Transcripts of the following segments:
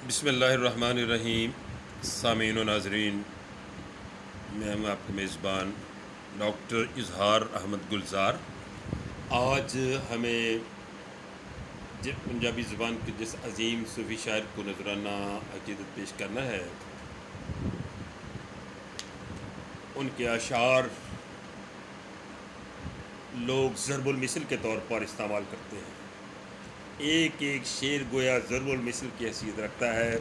بسم اللہ الرحمن الرحیم۔ سامعین و ناظرین، میں ہوں آپ کا میزبان ڈاکٹر اظہار احمد گلزار۔ آج ہمیں پنجابی زبان کے جس عظیم صوفی شاعر کو نذرانہ عقیدت پیش کرنا ہے، ان کے اشعار لوگ ضرب المثل کے طور پر استعمال کرتے ہیں۔ ایک ایک شعر گویا ضرب المثل کی حیثیت رکھتا ہے۔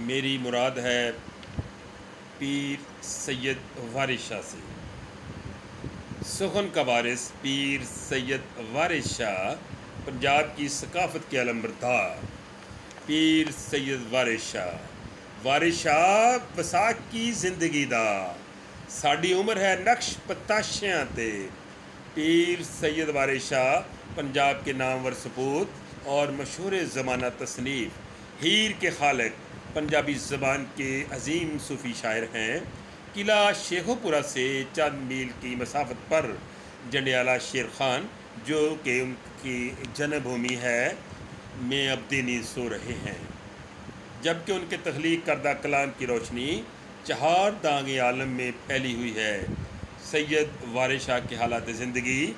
میری مراد ہے پیر سید وارث شاہ سے۔ سخن کا وارث پیر سید وارث شاہ پنجاب کی ثقافت کے علمبردار۔ پیر سید وارث شاہ وساک کی زندگی دا، ساڈی عمر ہے نقش پتاشیاں تے۔ پیر سید وارث شاہ پنجاب کے نامور سپوت اور مشہور زمانہ تصنیف ہیر کے خالق پنجابی زبان کے عظیم صوفی شاعر ہیں۔ قلعہ شیخو پورہ سے چند میل کی مسافت پر جنڈیالہ شیر خان، جو کہ ان کی جنم بھومی ہے، میں اب نیند سو رہے ہیں، جبکہ ان کے تخلیق کردہ کلام کی روشنی چہار دانگ عالم میں پھیلی ہوئی ہے۔ سید وارث شاہ کے حالات زندگی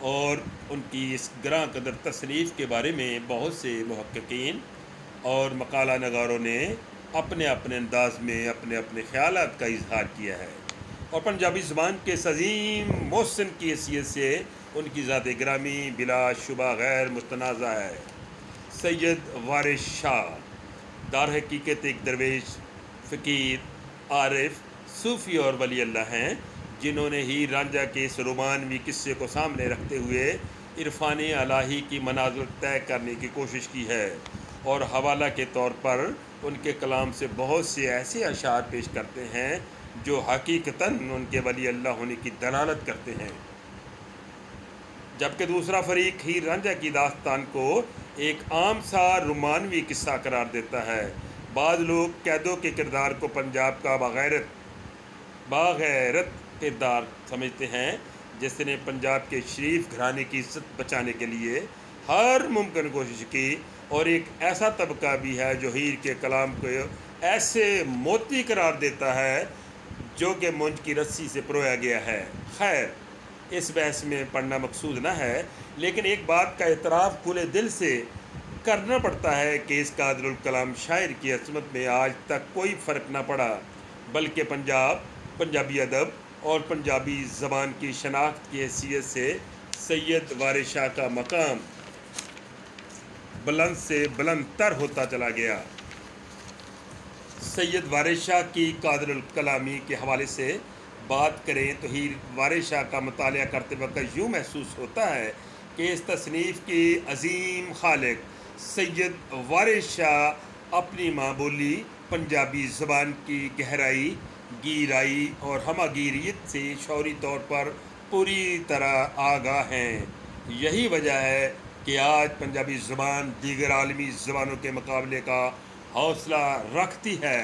اور ان کی اس گراں قدر تصنیف کے بارے میں بہت سے محققین اور مقالہ نگاروں نے اپنے اپنے انداز میں اپنے اپنے خیالات کا اظہار کیا ہے، اور پنجابی زبان کے اس عظیم محسن کی حیثیت سے ان کی ذات گرامی بلا شبہ غیر متنازع ہے۔ سید وارث شاہ دار حقیقت ایک درویش، فقیر، عارف، صوفی اور ولی اللہ ہیں، جنہوں نے ہیر رانجھا کے اس رومانوی قصے کو سامنے رکھتے ہوئے عرفان الہی کی منازل طے کرنے کی کوشش کی ہے، اور حوالہ کے طور پر ان کے کلام سے بہت سے ایسے اشعار پیش کرتے ہیں جو حقیقتاً ان کے ولی اللہ ہونے کی دلالت کرتے ہیں، جبکہ دوسرا فریق ہیر رانجھا کی داستان کو ایک عام سا رومانوی قصہ قرار دیتا ہے۔ بعض لوگ قیدوں کے کردار کو پنجاب کا باغیرت کردار سمجھتے ہیں، جس نے پنجاب کے شریف گھرانے کی عزت بچانے کے لیے ہر ممکن کوشش کی، اور ایک ایسا طبقہ بھی ہے جو ہیر کے کلام کو ایسے موتی قرار دیتا ہے جو کہ مونج کی رسی سے پرویا گیا ہے۔ خیر، اس بحث میں پڑھنا مقصود نہ ہے، لیکن ایک بات کا اعتراف کھلے دل سے کرنا پڑتا ہے کہ اس قادر الکلام شاعر کی عظمت میں آج تک کوئی فرق نہ پڑا، بلکہ پنجابی ادب اور پنجابی زبان کی شناخت کی حیثیت سے سید وارث شاہ کا مقام بلند سے بلند تر ہوتا چلا گیا۔ سید وارث شاہ کی قادر الکلامی کے حوالے سے بات کریں تو ہیر وارث شاہ کا مطالعہ کرتے وقت یوں محسوس ہوتا ہے کہ اس تصنیف کی عظیم خالق سید وارث شاہ اپنی ماں بولی پنجابی زبان کی گہرائی، گیرائی اور ہمہ گیریت سے شعوری طور پر پوری طرح آگاہ ہیں۔ یہی وجہ ہے کہ آج پنجابی زبان دیگر عالمی زبانوں کے مقابلے کا حوصلہ رکھتی ہے۔